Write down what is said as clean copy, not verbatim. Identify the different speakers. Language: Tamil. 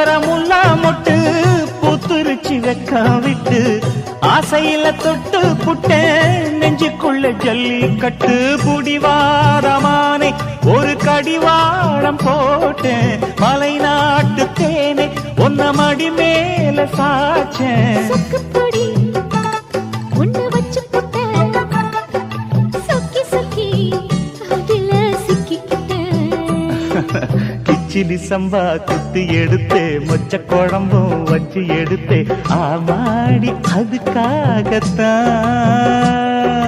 Speaker 1: பூங்கர முல்லா மொட்டு பூத்துருச்சி வெக்கம் விட்டு ஆசையில தொட்டு புட்டேன் நெஞ்சுக்குள்ள ஜல்லிக்கட்டு புடிவாரமானே ஒரு கடிவாளம் போட்டேன் மலை நாட்டு தேனே ஒன்ன மடி மேல சாச்சேன் கிச்சிலி சம்பா குத்தி எடுத்தே மொச்ச குழம்பும் வச்சு எடுத்தே ஆமாடி அதுக்காகத்தான்